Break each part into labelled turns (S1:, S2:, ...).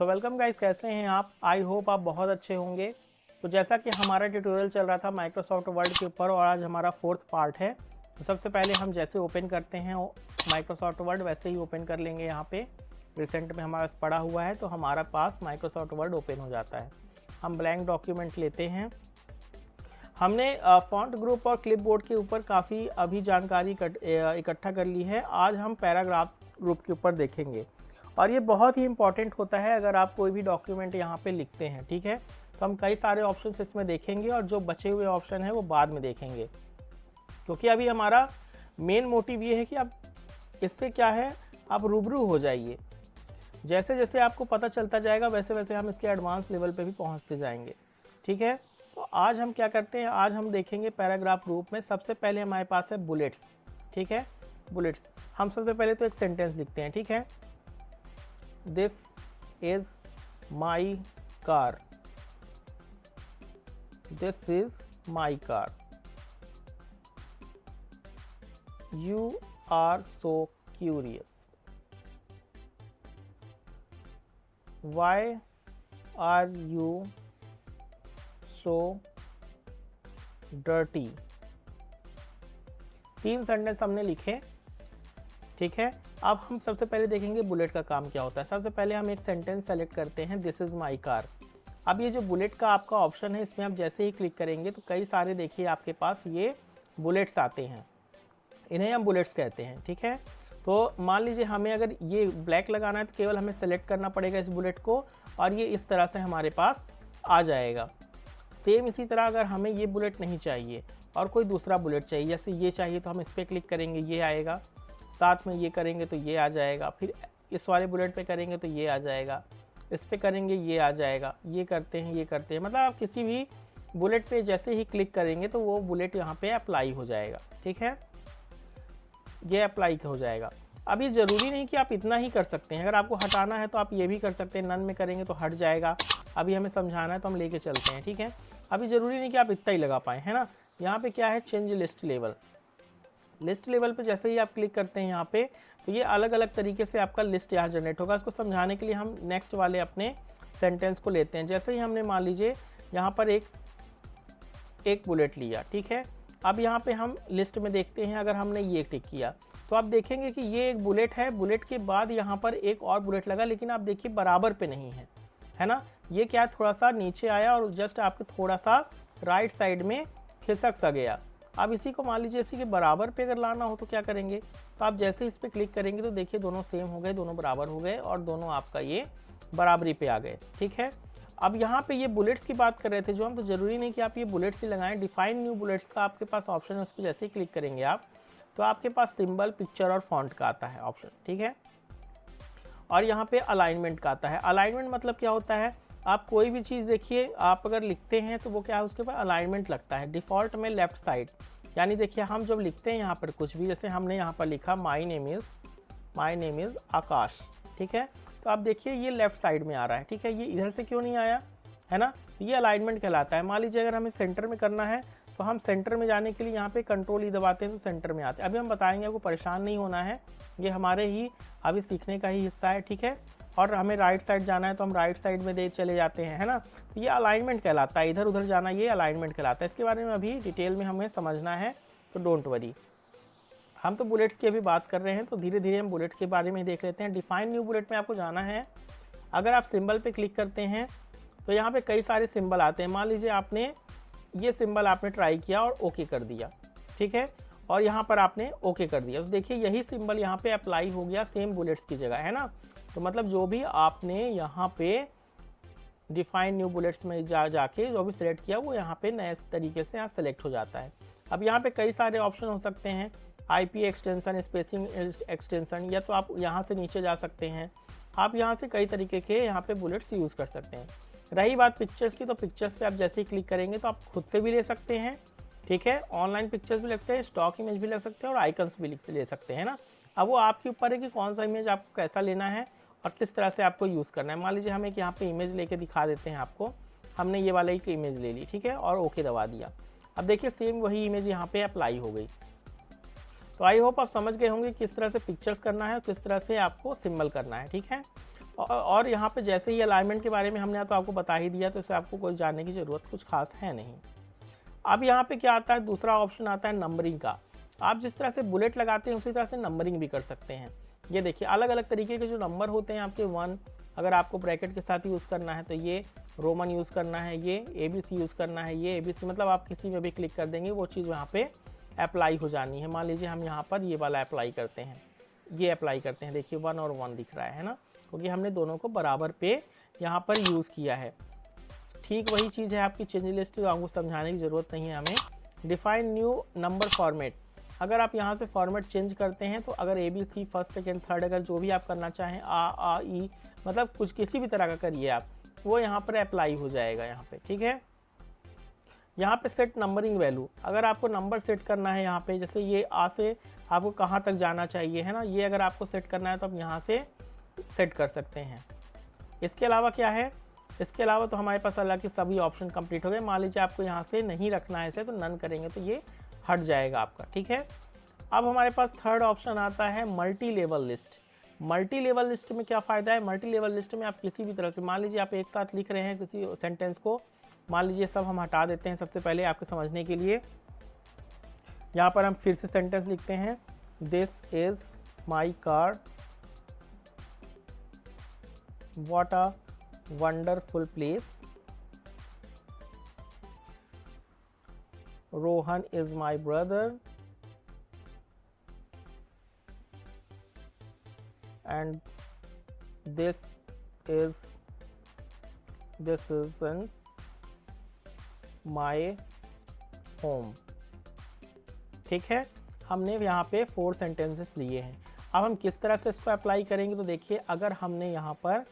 S1: So welcome guys, कैसे हैं आप? आई होप आप बहुत अच्छे होंगे। तो जैसा कि हमारा ट्यूटोरियल चल रहा था माइक्रोसॉफ्ट वर्ड के ऊपर और आज हमारा 4th पार्ट है। तो सबसे पहले हम जैसे ओपन करते हैं माइक्रोसॉफ्ट वर्ड वैसे ही ओपन कर लेंगे। यहाँ पे रिसेंट में हमारा पड़ा हुआ है तो हमारा पास माइक्रोसॉफ्ट वर्ड ओपन हो जाता है। हम ब्लैंक डॉक्यूमेंट लेते हैं। हमने फॉन्ट ग्रुप और क्लिपबोर्ड के ऊपर काफ़ी अभी जानकारी इकट्ठा कर ली है। आज हम पैराग्राफ्स ग्रुप के ऊपर देखेंगे और ये बहुत ही इंपॉर्टेंट होता है अगर आप कोई भी डॉक्यूमेंट यहाँ पे लिखते हैं। ठीक है, तो हम कई सारे ऑप्शंस इसमें देखेंगे और जो बचे हुए ऑप्शन है वो बाद में देखेंगे, क्योंकि अभी हमारा मेन मोटिव ये है कि आप इससे क्या है, आप रूबरू हो जाइए। जैसे जैसे आपको पता चलता जाएगा वैसे वैसे हम इसके एडवांस लेवल पे भी पहुंचते जाएंगे। ठीक है, तो आज हम क्या करते हैं, आज हम देखेंगे पैराग्राफ ग्रुप में। सबसे पहले हमारे पास है बुलेट्स। ठीक है, बुलेट्स। हम सबसे पहले तो एक सेंटेंस लिखते हैं। ठीक है, this is my car, this is my car, you are so curious, why are you so dirty. 3 sentence हमने लिखे। ठीक है, अब हम सबसे पहले देखेंगे बुलेट का काम क्या होता है। सबसे पहले हम एक सेंटेंस सेलेक्ट करते हैं, दिस इज माई कार। अब ये जो बुलेट का आपका ऑप्शन है इसमें आप जैसे ही क्लिक करेंगे तो कई सारे देखिए आपके पास ये बुलेट्स आते हैं, इन्हें हम बुलेट्स कहते हैं। ठीक है, तो मान लीजिए हमें अगर ये ब्लैक लगाना है तो केवल हमें सेलेक्ट करना पड़ेगा इस बुलेट को और ये इस तरह से हमारे पास आ जाएगा। सेम इसी तरह अगर हमें ये बुलेट नहीं चाहिए और कोई दूसरा बुलेट चाहिए, जैसे ये चाहिए तो हम इस पर क्लिक करेंगे, ये आएगा। साथ में ये करेंगे तो ये आ जाएगा, फिर इस वाले बुलेट पे करेंगे तो ये आ जाएगा, इस पे करेंगे ये आ जाएगा। ये करते हैं, ये करते हैं, मतलब आप किसी भी बुलेट पे जैसे ही क्लिक करेंगे तो वो बुलेट यहाँ पे अप्लाई हो जाएगा। ठीक है, ये अप्लाई हो जाएगा। अब ये ज़रूरी नहीं कि आप इतना ही कर सकते हैं, अगर आपको हटाना है तो आप ये भी कर सकते हैं। नन में करेंगे तो हट जाएगा। अभी हमें समझाना है तो हम लेके चलते हैं। ठीक है, अभी ज़रूरी नहीं कि आप इतना ही लगा पाएँ, है ना। यहाँ पे क्या है, change list level. List level पे जैसे ही आप क्लिक करते हैं यहाँ पे तो ये अलग अलग तरीके से आपका लिस्ट यहाँ जनरेट होगा। इसको समझाने के लिए हम नेक्स्ट वाले अपने सेंटेंस को लेते हैं। जैसे ही हमने मान लीजिए यहाँ पर एक बुलेट लिया। ठीक है, अब यहाँ पे हम लिस्ट में देखते हैं, अगर हमने ये टिक किया तो आप देखेंगे कि ये एक बुलेट है। बुलेट के बाद यहाँ पर एक और बुलेट लगा, लेकिन आप देखिए बराबर पे नहीं है, है ना। ये क्या, थोड़ा सा नीचे आया और जस्ट आपके थोड़ा सा राइट साइड में खिसक सा गया। अब इसी को मान लीजिए इसी के बराबर पे अगर लाना हो तो क्या करेंगे, तो आप जैसे इस पर क्लिक करेंगे तो देखिए दोनों सेम हो गए, दोनों बराबर हो गए और दोनों आपका ये बराबरी पे आ गए। ठीक है, अब यहाँ पे ये बुलेट्स की बात कर रहे थे जो हम, तो ज़रूरी नहीं कि आप ये बुलेट्स ही लगाएं। डिफाइन न्यू बुलेट्स का आपके पास ऑप्शन है, उस पर जैसे ही क्लिक करेंगे आप तो आपके पास सिंबल, पिक्चर और फॉन्ट का आता है ऑप्शन। ठीक है, और यहाँ पे अलाइनमेंट का आता है। अलाइनमेंट मतलब क्या होता है, आप कोई भी चीज़ देखिए, आप अगर लिखते हैं तो वो क्या है, उसके ऊपर अलाइनमेंट लगता है। डिफ़ॉल्ट में लेफ्ट साइड, यानी देखिए हम जब लिखते हैं यहाँ पर कुछ भी, जैसे हमने यहाँ पर लिखा माई नेम इज़ आकाश। ठीक है, तो आप देखिए ये लेफ्ट साइड में आ रहा है। ठीक है, ये इधर से क्यों नहीं आया, है ना। ये अलाइनमेंट कहलाता है। मान लीजिए अगर हमें सेंटर में करना है तो हम सेंटर में जाने के लिए यहाँ पे कंट्रोल ई दबाते हैं तो सेंटर में आते हैं। अभी हम बताएंगे, आपको परेशान नहीं होना है, ये हमारे ही अभी सीखने का ही हिस्सा है। ठीक है, और हमें राइट साइड जाना है तो हम राइट साइड में दे चले जाते हैं, है ना। तो ये अलाइनमेंट कहलाता है, इधर उधर जाना ये अलाइनमेंट कहलाता है। इसके बारे में अभी डिटेल में हमें समझना है तो डोंट वरी। हम तो बुलेट्स की अभी बात कर रहे हैं तो धीरे धीरे हम बुलेट के बारे में देख लेते हैं। डिफाइन न्यू बुलेट में आपको जाना है। अगर आप सिंबल पे क्लिक करते हैं तो यहाँ पे कई सारे सिंबल आते हैं। मान लीजिए आपने ये सिंबल आपने ट्राई किया और ओके कर दिया। ठीक है, और यहाँ पर आपने ओके कर दिया तो देखिए यही सिंबल यहाँ पे अप्लाई हो गया सेम बुलेट्स की जगह, है ना। तो मतलब जो भी आपने यहाँ पे डिफाइन न्यू बुलेट्स में जाके जो भी सिलेक्ट किया वो यहाँ पे नए तरीके से यहाँ सेलेक्ट हो जाता है। अब यहाँ पे कई सारे ऑप्शन हो सकते हैं, IP एक्सटेंशन, स्पेसिंग एक्सटेंशन, या तो आप यहाँ से नीचे जा सकते हैं। आप यहाँ से कई तरीके के यहाँ पे बुलेट्स यूज़ कर सकते हैं। रही बात पिक्चर्स की, तो पिक्चर्स पे आप जैसे ही क्लिक करेंगे तो आप खुद से भी ले सकते हैं। ठीक है, ऑनलाइन पिक्चर्स भी लगते हैं, स्टॉक इमेज भी लग सकते हैं और आइकन्स भी ले सकते हैं ना। अब वो आपके ऊपर है कि कौन सा इमेज आपको कैसा लेना है और किस तरह से आपको यूज़ करना है। मान लीजिए हम एक यहाँ पे इमेज लेके दिखा देते हैं आपको। हमने ये वाला एक इमेज ले ली, ठीक है, और ओके दबा दिया। अब देखिए सेम वही इमेज यहाँ पे अप्लाई हो गई। तो तो आई होप आप समझ गए होंगे किस तरह से पिक्चर्स करना है और किस तरह से आपको सिंबल करना है, ठीक है। और यहाँ पे जैसे ही अलाइनमेंट के बारे में हमने तो आपको बता ही दिया, तो इससे आपको कोई जानने की ज़रूरत कुछ खास है नहीं। अब यहाँ पे क्या आता है, दूसरा ऑप्शन आता है नंबरिंग का। आप जिस तरह से बुलेट लगाते हैं उसी तरह से नंबरिंग भी कर सकते हैं। ये देखिए अलग अलग तरीके के जो नंबर होते हैं आपके 1, अगर आपको ब्रैकेट के साथ यूज़ करना है तो ये रोमन यूज़ करना है, ये ABC यूज़ करना है, ये ABC, मतलब आप किसी में भी क्लिक कर देंगे वो चीज़ वहाँ पे अप्लाई हो जानी है। मान लीजिए हम यहाँ पर ये वाला अप्लाई करते हैं, ये अप्लाई करते हैं, देखिए 1 और 1 दिख रहा है ना, क्योंकि हमने दोनों को बराबर पे यहाँ पर यूज़ किया है। ठीक वही चीज़ है आपकी चेंज लिस्ट, आपको समझाने की ज़रूरत नहीं है हमें। डिफाइन न्यू नंबर फॉर्मेट, अगर आप यहाँ से फॉर्मेट चेंज करते हैं तो अगर ABC फर्स्ट सेकेंड थर्ड अगर जो भी आप करना चाहें आ ई मतलब कुछ किसी भी तरह का करिए आप, वो यहाँ पर अप्लाई हो जाएगा यहाँ पे, ठीक है। यहाँ पे सेट नंबरिंग वैल्यू, अगर आपको नंबर सेट करना है यहाँ पे, जैसे ये आ से आपको कहाँ तक जाना चाहिए है ना, ये अगर आपको सेट करना है तो आप यहाँ से सेट कर सकते हैं। इसके अलावा क्या है, इसके अलावा तो हमारे पास अलग के सभी ऑप्शन कंप्लीट हो गए। मान लीजिए आपको यहाँ से नहीं रखना है इसे, तो नन करेंगे तो ये हट जाएगा आपका, ठीक है। अब हमारे पास थर्ड ऑप्शन आता है multi level list. Multi level list में क्या फ़ायदा है, मल्टी लेवल लिस्ट में आप किसी भी तरह से, मान लीजिए आप एक साथ लिख रहे हैं किसी सेंटेंस को, मान लीजिए सब हम हटा देते हैं सबसे पहले आपके समझने के लिए। यहाँ पर हम फिर से सेंटेंस लिखते हैं, this is my car, what a wonderful place, Rohan is my brother, and this is in my home, ठीक है। हमने यहाँ पे 4 सेंटेंसेस लिए हैं। अब हम किस तरह से इसको अप्लाई करेंगे, तो देखिए अगर हमने यहाँ पर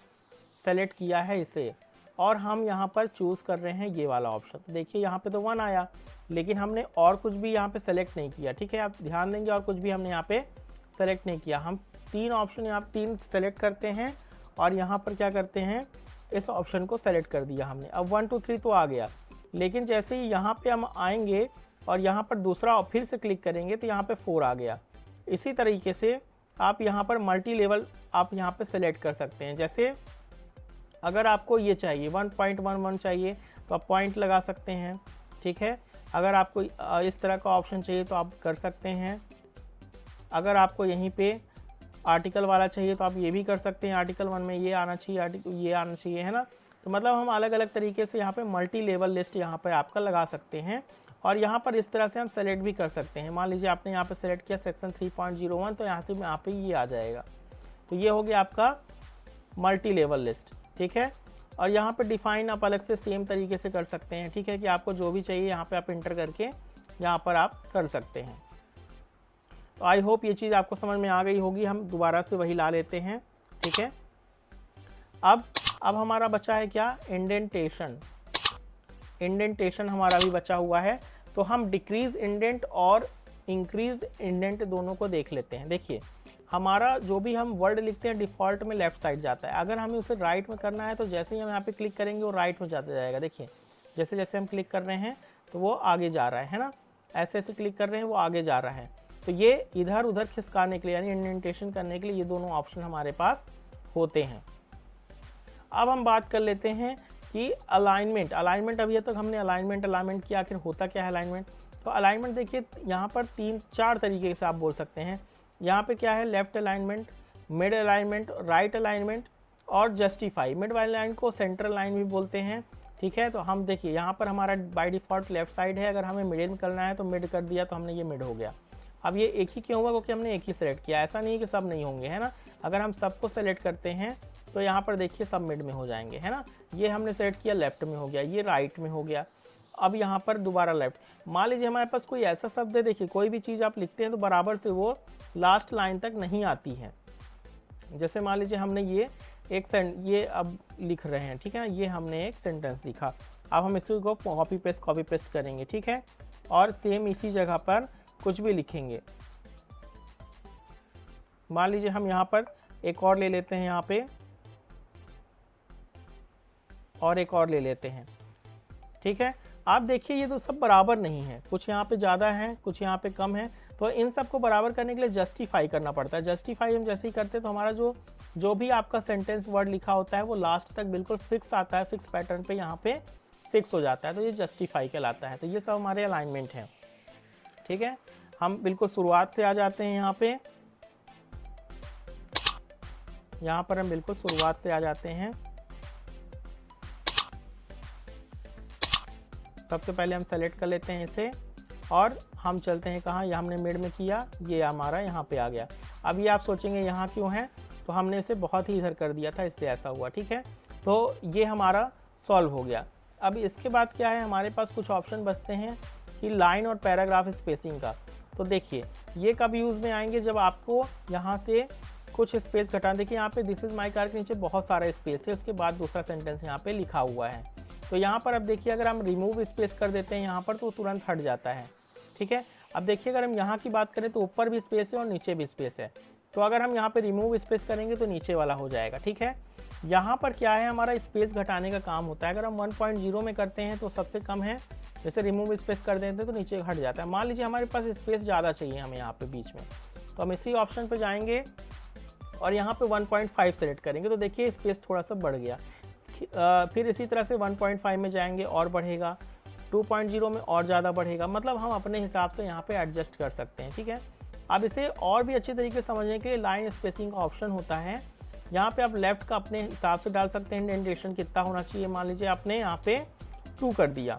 S1: सेलेक्ट किया है इसे और हम यहाँ पर चूज़ कर रहे हैं ये वाला ऑप्शन, तो देखिए यहाँ पे तो 1 आया, लेकिन हमने और कुछ भी यहाँ पे सेलेक्ट नहीं किया, ठीक है। आप ध्यान देंगे और कुछ भी हमने यहाँ पे सेलेक्ट नहीं किया। हम 3 ऑप्शन यहाँ 3 सेलेक्ट करते हैं और यहाँ पर क्या करते हैं, इस ऑप्शन को सेलेक्ट कर दिया हमने। अब 1 2 3 तो आ गया, लेकिन जैसे ही यहाँ पे हम आएंगे और यहाँ पर दूसरा फिर से क्लिक करेंगे तो यहाँ पे 4 आ गया। इसी तरीके से आप यहाँ पर मल्टी लेवल आप यहाँ पे सेलेक्ट कर सकते हैं। जैसे अगर आपको ये चाहिए 1.11 चाहिए तो आप पॉइंट लगा सकते हैं, ठीक है। अगर आपको इस तरह का ऑप्शन चाहिए तो आप कर सकते हैं। अगर आपको यहीं पे आर्टिकल वाला चाहिए तो आप ये भी कर सकते हैं, आर्टिकल 1 में ये आना चाहिए, आर्टिकल ये आना चाहिए, है ना। तो मतलब हम अलग अलग तरीके से यहाँ पे मल्टी लेवल लिस्ट यहाँ पर आपका लगा सकते हैं और यहाँ पर इस तरह से हम सेलेक्ट भी कर सकते हैं। मान लीजिए आपने यहाँ पे सेलेक्ट किया सेक्शन 3.01, तो यहाँ पे ये आ जाएगा। तो ये हो गया आपका मल्टी लेवल लिस्ट, ठीक है। और यहाँ पर डिफाइन आप अलग से सेम तरीके से कर सकते हैं, ठीक है, कि आपको जो भी चाहिए यहाँ पे आप इंटर करके यहाँ पर आप कर सकते हैं। तो आई होप ये चीज़ आपको समझ में आ गई होगी। हम दोबारा से वही ला लेते हैं, ठीक है। अब हमारा बचा है क्या, इंडेंटेशन। इंडेंटेशन हमारा भी बचा हुआ है, तो हम डिक्रीज इंडेंट और इंक्रीज इंडेंट दोनों को देख लेते हैं। देखिए हमारा जो भी हम वर्ड लिखते हैं डिफ़ॉल्ट में लेफ्ट साइड जाता है, अगर हमें उसे राइट में करना है तो जैसे ही हम यहाँ पे क्लिक करेंगे वो राइट में जाता जाएगा। देखिए जैसे जैसे हम क्लिक कर रहे हैं तो वो आगे जा रहा है ना, ऐसे ऐसे क्लिक कर रहे हैं वो आगे जा रहा है। तो ये इधर उधर खिसकाने के लिए यानी इंडेंटेशन करने के लिए ये दोनों ऑप्शन हमारे पास होते हैं। अब हम बात कर लेते हैं कि अलाइनमेंट। अलाइनमेंट अभी तक हमने अलाइनमेंट किया, आखिर होता क्या है अलाइनमेंट। तो अलाइनमेंट देखिए यहाँ पर 3-4 तरीके से आप बोल सकते हैं। यहाँ पे क्या है, left alignment, mid alignment, right alignment और जस्टिफाई। मिड वाली लाइन को सेंट्रल लाइन भी बोलते हैं, ठीक है। तो हम देखिए यहाँ पर हमारा बाय डिफ़ॉल्ट लेफ्ट साइड है, अगर हमें मिड में करना है तो मिड कर दिया, तो हमने ये मिड हो गया। अब ये एक ही क्यों हुआ, क्योंकि हमने एक ही सेलेक्ट किया, ऐसा नहीं है कि सब नहीं होंगे, है ना। अगर हम सबको सेलेक्ट करते हैं तो यहाँ पर देखिए सब मिड में हो जाएंगे, है ना। ये हमने सेलेक्ट किया लेफ्ट में हो गया, ये राइट में हो गया, अब यहाँ पर दोबारा लेफ्ट। मान लीजिए हमारे पास कोई ऐसा शब्द है, देखिए कोई भी चीज़ आप लिखते हैं तो बराबर से वो लास्ट लाइन तक नहीं आती है। जैसे मान लीजिए हमने ये अब लिख रहे हैं, ठीक है, ये हमने एक सेंटेंस लिखा, अब हम इसी को कॉपी पेस्ट करेंगे, ठीक है, और सेम इसी जगह पर कुछ भी लिखेंगे। मान लीजिए हम यहाँ पर एक और ले लेते हैं, यहाँ पे और एक और ले लेते हैं, ठीक है। आप देखिए ये तो सब बराबर नहीं है, कुछ यहाँ पे ज़्यादा है कुछ यहाँ पे कम है, तो इन सबको बराबर करने के लिए जस्टिफाई करना पड़ता है। जस्टिफाई हम जैसे ही करते हैं तो हमारा जो भी आपका सेंटेंस वर्ड लिखा होता है वो लास्ट तक बिल्कुल फिक्स आता है, फिक्स पैटर्न पे यहाँ पे फिक्स हो जाता है, तो ये जस्टिफाई कहलाता है। तो ये सब हमारे अलाइनमेंट हैं, ठीक है। हम बिल्कुल शुरुआत से आ जाते हैं यहाँ पर हम बिल्कुल शुरुआत से आ जाते हैं। सबसे पहले हम सेलेक्ट कर लेते हैं इसे और हम चलते हैं कहाँ, ये हमने मिड में किया, ये हमारा यहाँ पे आ गया। अब ये आप सोचेंगे यहाँ क्यों है, तो हमने इसे बहुत ही इधर कर दिया था इसलिए ऐसा हुआ, ठीक है। तो ये हमारा सॉल्व हो गया। अब इसके बाद क्या है, हमारे पास कुछ ऑप्शन बचते हैं कि लाइन और पैराग्राफ स्पेसिंग का। तो देखिए ये कब यूज़ में आएंगे, जब आपको यहाँ से कुछ स्पेस घटा, देखिए यहाँ पे दिस इज माई कार के नीचे बहुत सारा स्पेस है, उसके बाद दूसरा सेंटेंस यहाँ पे लिखा हुआ है। तो यहाँ पर अब देखिए अगर हम रिमूव स्पेस कर देते हैं यहाँ पर तो तुरंत हट जाता है, ठीक है। अब देखिए अगर हम यहाँ की बात करें तो ऊपर भी स्पेस है और नीचे भी स्पेस है, तो अगर हम यहाँ पे रिमूव स्पेस करेंगे तो नीचे वाला हो जाएगा, ठीक है। यहाँ पर क्या है, हमारा स्पेस घटाने का काम होता है। अगर हम 1.0 में करते हैं तो सबसे कम है, जैसे रिमूव स्पेस कर देते हैं तो नीचे हट जाता है। मान लीजिए हमारे पास स्पेस ज़्यादा चाहिए हमें यहाँ पे बीच में, तो हम इसी ऑप्शन पे जाएंगे और यहाँ पे 1.5 सेलेक्ट करेंगे, तो देखिए स्पेस थोड़ा सा बढ़ गया। फिर इसी तरह से 1.5 में जाएंगे और बढ़ेगा, 2.0 में और ज़्यादा बढ़ेगा, मतलब हम अपने हिसाब से यहाँ पे एडजस्ट कर सकते हैं, ठीक है। अब इसे और भी अच्छे तरीके से समझने के लिए लाइन स्पेसिंग का ऑप्शन होता है। यहाँ पे आप लेफ्ट का अपने हिसाब से डाल सकते हैं, इंडेंटेशन कितना होना चाहिए। मान लीजिए आपने यहाँ पे 2 कर दिया,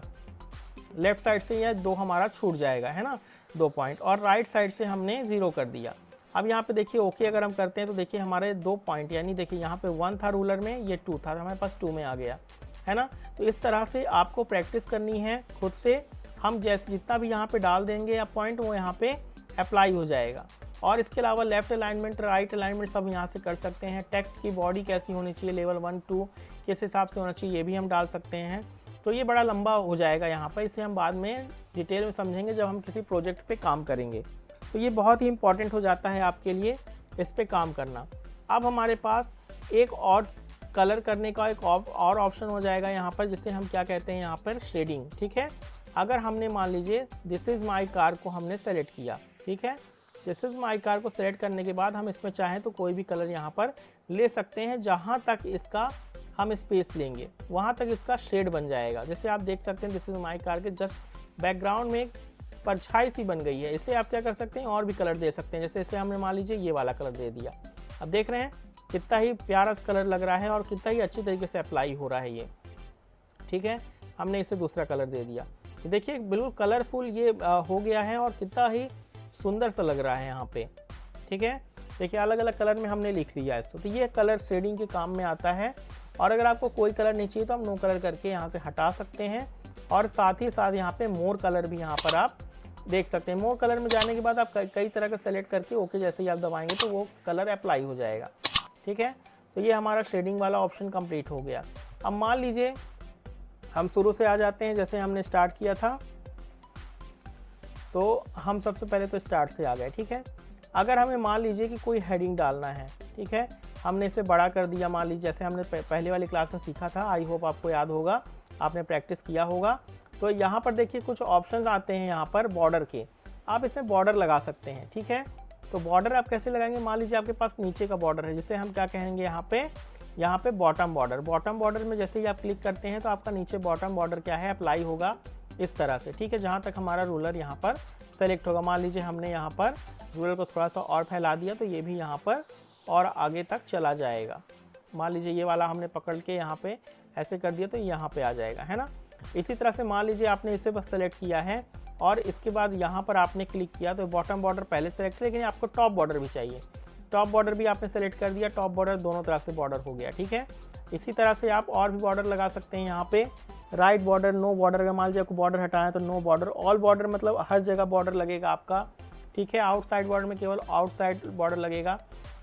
S1: लेफ्ट साइड से यह 2 हमारा छूट जाएगा, है ना, 2 पॉइंट, और राइट साइड से हमने 0 कर दिया। अब यहाँ पे देखिए ओके अगर हम करते हैं तो देखिए हमारे 2 पॉइंट, यानी देखिए यहाँ पे 1 था रूलर में, ये 2 था, हमारे पास 2 में आ गया, है ना। तो इस तरह से आपको प्रैक्टिस करनी है खुद से। हम जैसे जितना भी यहाँ पे डाल देंगे या पॉइंट वो यहाँ पे अप्लाई हो जाएगा। और इसके अलावा लेफ्ट अलाइनमेंट, राइट अलाइनमेंट सब यहाँ से कर सकते हैं। टेक्स्ट की बॉडी कैसी होनी चाहिए, लेवल 1 2 किस हिसाब से होना चाहिए, ये भी हम डाल सकते हैं। तो ये बड़ा लंबा हो जाएगा यहाँ पर, इसे हम बाद में डिटेल में समझेंगे जब हम किसी प्रोजेक्ट पे काम करेंगे। तो ये बहुत ही इंपॉर्टेंट हो जाता है आपके लिए इस पे काम करना। अब हमारे पास एक और कलर करने का एक और ऑप्शन हो जाएगा यहाँ पर, जिसे हम क्या कहते हैं यहाँ पर शेडिंग, ठीक है। अगर हमने मान लीजिए दिस इज़ माई कार को हमने सेलेक्ट किया, ठीक है। दिस इज़ माई कार को सेलेक्ट करने के बाद हम इसमें चाहें तो कोई भी कलर यहाँ पर ले सकते हैं। जहाँ तक इसका हम स्पेस लेंगे वहाँ तक इसका शेड बन जाएगा। जैसे आप देख सकते हैं दिस इज़ माई कार के जस्ट बैकग्राउंड में एक परछाई सी बन गई है। इसे आप क्या कर सकते हैं, और भी कलर दे सकते हैं। जैसे इसे हमने मान लीजिए ये वाला कलर दे दिया, अब देख रहे हैं कितना ही प्यारा कलर लग रहा है और कितना ही अच्छी तरीके से अप्लाई हो रहा है ये, ठीक है। हमने इसे दूसरा कलर दे दिया, तो देखिए बिल्कुल कलरफुल ये हो गया है और कितना ही सुंदर सा लग रहा है यहाँ पे, ठीक है। देखिए अलग अलग कलर में हमने लिख लिया इसको, तो ये कलर शेडिंग के काम में आता है। और अगर आपको कोई कलर नहीं चाहिए तो हम नो कलर करके यहाँ से हटा सकते हैं। और साथ ही साथ यहाँ पे मोर कलर भी यहाँ पर आप देख सकते हैं। मोर कलर में जाने के बाद आप कई तरह का सेलेक्ट करके ओके जैसे ही आप दबाएंगे तो वो कलर अप्लाई हो जाएगा, ठीक है। तो ये हमारा शेडिंग वाला ऑप्शन कंप्लीट हो गया। अब मान लीजिए हम शुरू से आ जाते हैं, जैसे हमने स्टार्ट किया था, तो हम सबसे पहले तो स्टार्ट से आ गए, ठीक है। अगर हमें मान लीजिए कि कोई हेडिंग डालना है, ठीक है, हमने इसे बड़ा कर दिया, मान लीजिए जैसे हमने पहले वाली क्लास में सीखा था, आई होप आपको याद होगा, आपने प्रैक्टिस किया होगा। तो यहाँ पर देखिए कुछ ऑप्शंस आते हैं यहाँ पर बॉर्डर के, आप इसमें बॉर्डर लगा सकते हैं, ठीक है। तो बॉर्डर आप कैसे लगाएंगे, मान लीजिए आपके पास नीचे का बॉर्डर है, जिसे हम क्या कहेंगे यहाँ पे बॉटम बॉर्डर। बॉटम बॉर्डर में जैसे ही आप क्लिक करते हैं तो आपका नीचे बॉटम बॉर्डर क्या है अप्लाई होगा इस तरह से, ठीक है। जहाँ तक हमारा रूलर यहाँ पर सेलेक्ट होगा, मान लीजिए हमने यहाँ पर रूलर को थोड़ा सा और फैला दिया तो ये भी यहाँ पर और आगे तक चला जाएगा। मान लीजिए ये वाला हमने पकड़ के यहाँ पे ऐसे कर दिया तो यहाँ पे आ जाएगा, है ना। इसी तरह से मान लीजिए आपने इसे बस सेलेक्ट किया है और इसके बाद यहाँ पर आपने क्लिक किया तो बॉटम बॉर्डर पहले सेलेक्ट किया, लेकिन आपको टॉप बॉर्डर भी चाहिए। टॉप बॉर्डर भी आपने सेलेक्ट कर दिया, टॉप बॉर्डर दोनों तरह से बॉर्डर हो गया, ठीक है। इसी तरह से आप और भी बॉर्डर लगा सकते हैं यहाँ पे, राइट बॉर्डर, नो बॉर्डर। अगर मान लीजिए आपको बॉर्डर हटाना है तो नो बॉर्डर, ऑल बॉर्डर मतलब हर जगह बॉर्डर लगेगा आपका, ठीक है। आउटसाइड बॉर्डर में केवल आउटसाइड बॉर्डर लगेगा।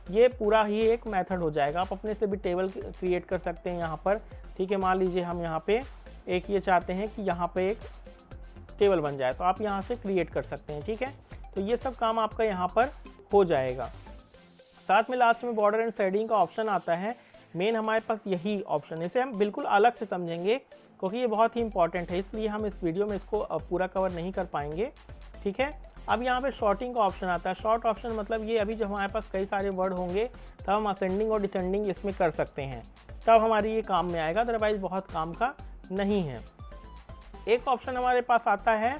S1: ये पूरा ही एक मेथड हो जाएगा। आप अपने से भी टेबल क्रिएट कर सकते हैं यहाँ पर, ठीक है। मान लीजिए हम यहाँ पे एक ये चाहते हैं कि यहाँ पे एक टेबल बन जाए तो आप यहाँ से क्रिएट कर सकते हैं, ठीक है। तो ये सब काम आपका यहाँ पर हो जाएगा। साथ में लास्ट में बॉर्डर एंड शेडिंग का ऑप्शन आता है। मेन हमारे पास यही ऑप्शन है, इसे हम बिल्कुल अलग से समझेंगे क्योंकि ये बहुत ही इंपॉर्टेंट है, इसलिए हम इस वीडियो में इसको पूरा कवर नहीं कर पाएंगे, ठीक है। अब यहाँ पे शॉर्टिंग का ऑप्शन आता है। शॉर्ट ऑप्शन मतलब ये, अभी जब हमारे पास कई सारे वर्ड होंगे तब हम असेंडिंग और डिसेंडिंग इसमें कर सकते हैं, तब हमारी ये काम में आएगा, अदरवाइज बहुत काम का नहीं है। एक ऑप्शन हमारे पास आता है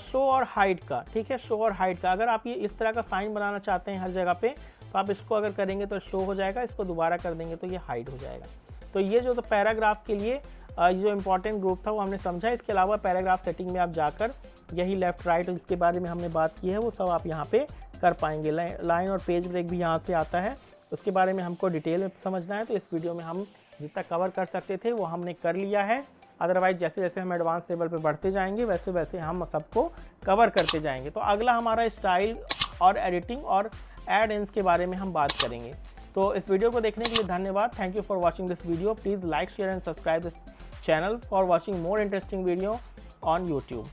S1: शो और हाइड का, ठीक है, शो और हाइड का। अगर आप ये इस तरह का साइन बनाना चाहते हैं हर जगह पे, तो आप इसको अगर करेंगे तो शो हो जाएगा, इसको दोबारा कर देंगे तो ये हाइड हो जाएगा। तो ये जो पैराग्राफ के लिए जो इंपॉर्टेंट ग्रुप था वो हमने समझा। इसके अलावा पैराग्राफ सेटिंग में आप जाकर यही लेफ्ट राइट जिसके बारे में हमने बात की है वो सब आप यहाँ पे कर पाएंगे। लाइन और पेज ब्रेक भी यहाँ से आता है, उसके बारे में हमको डिटेल में समझना है तो इस वीडियो में हम जितना कवर कर सकते थे वो हमने कर लिया है। अदरवाइज जैसे जैसे हम एडवांस लेवल पे बढ़ते जाएंगे वैसे वैसे हम सबको कवर करते जाएंगे। तो अगला हमारा स्टाइल और एडिटिंग और एड इन्स के बारे में हम बात करेंगे। तो इस वीडियो को देखने के लिए धन्यवाद। Thank you for watching this video. Please like, share and subscribe this channel for watching more interesting video on YouTube.